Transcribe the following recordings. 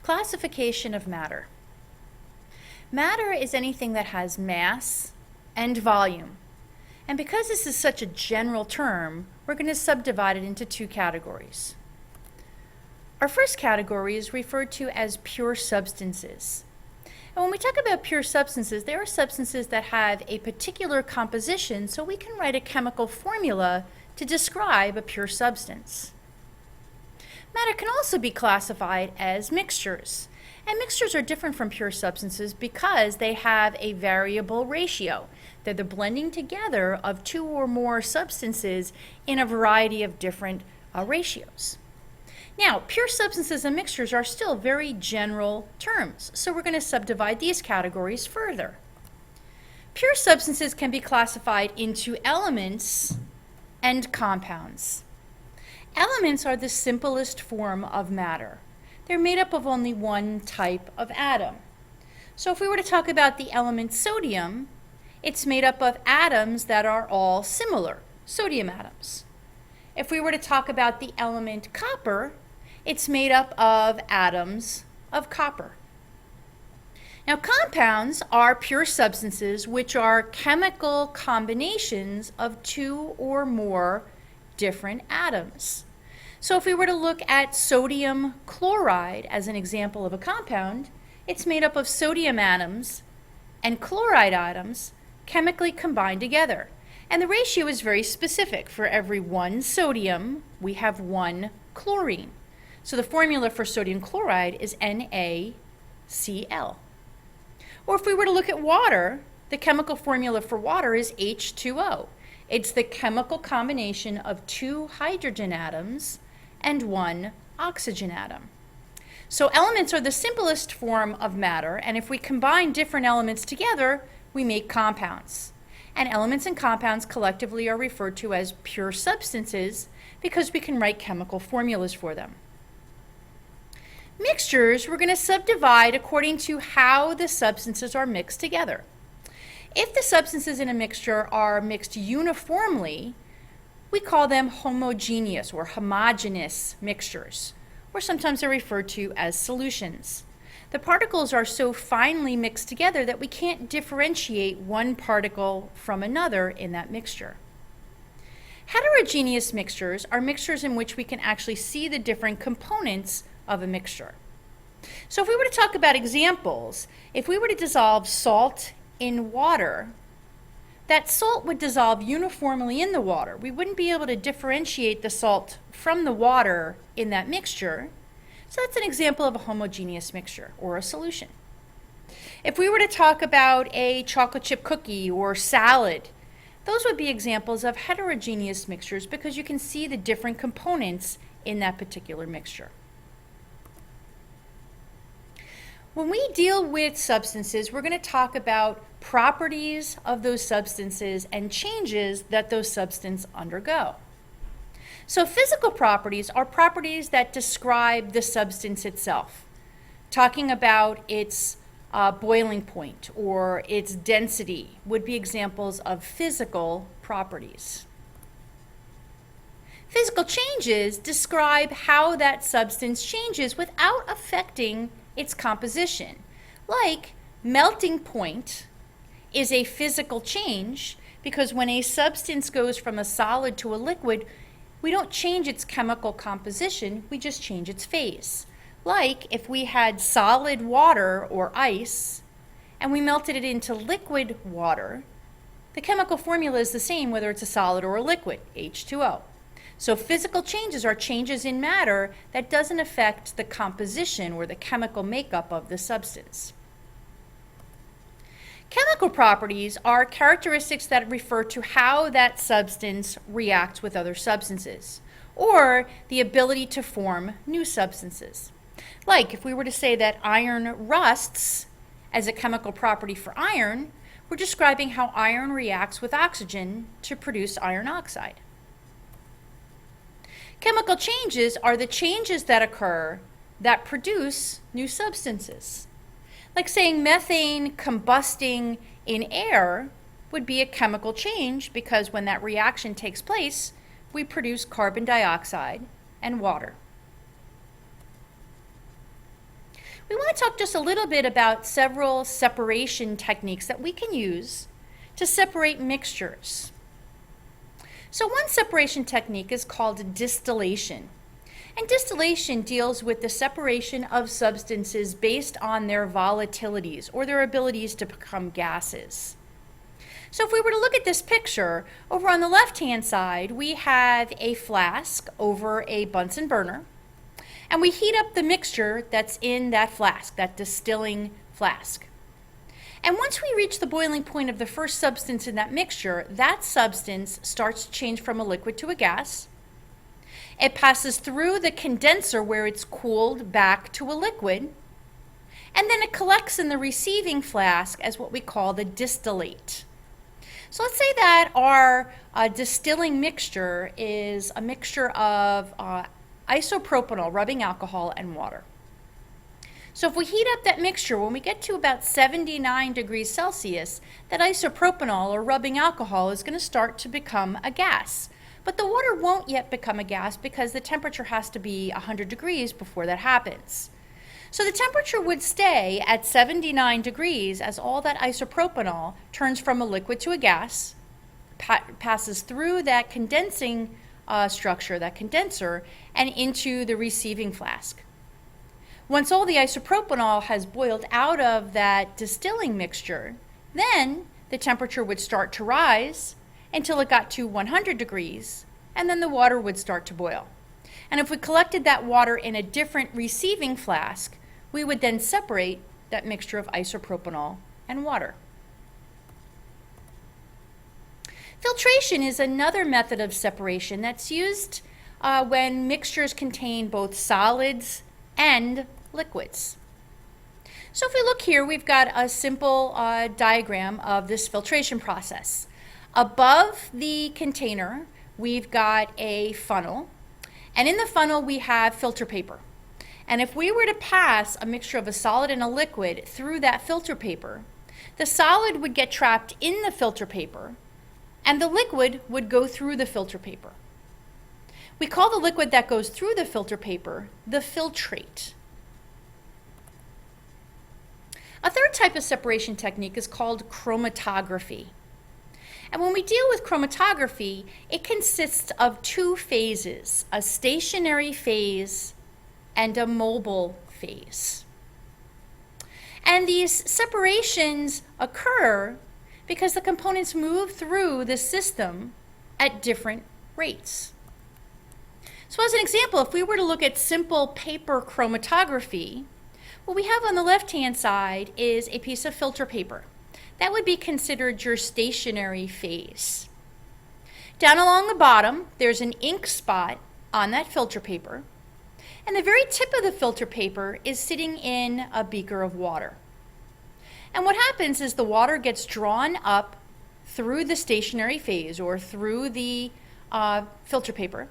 Classification of matter. Matter is anything that has mass and volume. And because this is such a general term, we're going to subdivide it into two categories. Our first category is referred to as pure substances. And when we talk about pure substances, there are substances that have a particular composition, so we can write a chemical formula to describe a pure substance. Matter can also be classified as mixtures. And mixtures are different from pure substances because they have a variable ratio. They're the blending together of two or more substances in a variety of different ratios. Now, pure substances and mixtures are still very general terms, so we're going to subdivide these categories further. Pure substances can be classified into elements and compounds. Elements are the simplest form of matter. They're made up of only one type of atom. So if we were to talk about the element sodium, it's made up of atoms that are all similar, sodium atoms. If we were to talk about the element copper, it's made up of atoms of copper. Now, compounds are pure substances which are chemical combinations of two or more different atoms. So if we were to look at sodium chloride as an example of a compound, it's made up of sodium atoms and chloride atoms chemically combined together. And the ratio is very specific. For every one sodium, we have one chlorine. So the formula for sodium chloride is NaCl. Or if we were to look at water, the chemical formula for water is H2O. It's the chemical combination of two hydrogen atoms and one oxygen atom. So elements are the simplest form of matter, and if we combine different elements together, we make compounds. And elements and compounds collectively are referred to as pure substances because we can write chemical formulas for them. Mixtures, we're going to subdivide according to how the substances are mixed together. If the substances in a mixture are mixed uniformly, we call them homogeneous or homogeneous mixtures, or sometimes they're referred to as solutions. The particles are so finely mixed together that we can't differentiate one particle from another in that mixture. Heterogeneous mixtures are mixtures in which we can actually see the different components of a mixture. So if we were to talk about examples, if we were to dissolve salt in water, that salt would dissolve uniformly in the water. We wouldn't be able to differentiate the salt from the water in that mixture. So that's an example of a homogeneous mixture or a solution. If we were to talk about a chocolate chip cookie or salad, those would be examples of heterogeneous mixtures because you can see the different components in that particular mixture. When we deal with substances, we're going to talk about properties of those substances and changes that those substances undergo. So physical properties are properties that describe the substance itself, talking about its boiling point or its density would be examples of physical properties. Physical changes describe how that substance changes without affecting its composition. Like melting point is a physical change because when a substance goes from a solid to a liquid, we don't change its chemical composition, we just change its phase. Like if we had solid water or ice and we melted it into liquid water, the chemical formula is the same whether it's a solid or a liquid, H2O. So physical changes are changes in matter that doesn't affect the composition or the chemical makeup of the substance. Chemical properties are characteristics that refer to how that substance reacts with other substances, or the ability to form new substances. Like if we were to say that iron rusts as a chemical property for iron, we're describing how iron reacts with oxygen to produce iron oxide. Chemical changes are the changes that occur that produce new substances. Like saying methane combusting in air would be a chemical change because when that reaction takes place, we produce carbon dioxide and water. talk just a little bit about several separation techniques that we can use to separate mixtures. So one separation technique is called distillation. And distillation deals with the separation of substances based on their volatilities or their abilities to become gases. So if we were to look at this picture, over on the left-hand side, we have a flask over a Bunsen burner, and we heat up the mixture that's in that flask, that distilling flask. And once we reach the boiling point of the first substance in that mixture, that substance starts to change from a liquid to a gas. It passes through the condenser where it's cooled back to a liquid, and then it collects in the receiving flask as what we call the distillate. So let's say that our distilling mixture is a mixture of isopropanol, rubbing alcohol, and water. So if we heat up that mixture, when we get to about 79 degrees Celsius, that isopropanol or rubbing alcohol is going to start to become a gas. But the water won't yet become a gas because the temperature has to be 100 degrees before that happens. So the temperature would stay at 79 degrees as all that isopropanol turns from a liquid to a gas, passes through that condensing structure, that condenser, and into the receiving flask. Once all the isopropanol has boiled out of that distilling mixture, then the temperature would start to rise until it got to 100 degrees, and then the water would start to boil. And if we collected that water in a different receiving flask, we would then separate that mixture of isopropanol and water. Filtration is another method of separation that's used when mixtures contain both solids and liquids. So if we look here, we've got a simple diagram of this filtration process. Above the container, we've got a funnel, and in the funnel we have filter paper. And if we were to pass a mixture of a solid and a liquid through that filter paper, the solid would get trapped in the filter paper, and the liquid would go through the filter paper. We call the liquid that goes through the filter paper the filtrate. A third type of separation technique is called chromatography. And when we deal with chromatography, it consists of two phases, a stationary phase and a mobile phase. And these separations occur because the components move through the system at different rates. So as an example, if we were to look at simple paper chromatography, what we have on the left-hand side is a piece of filter paper. That would be considered your stationary phase. Down along the bottom, there's an ink spot on that filter paper, and the very tip of the filter paper is sitting in a beaker of water. And what happens is the water gets drawn up through the stationary phase or through the filter paper,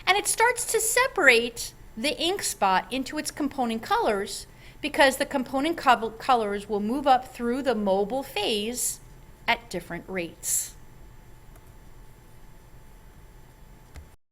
and it starts to separate the ink spot into its component colors because the component colors will move up through the mobile phase at different rates.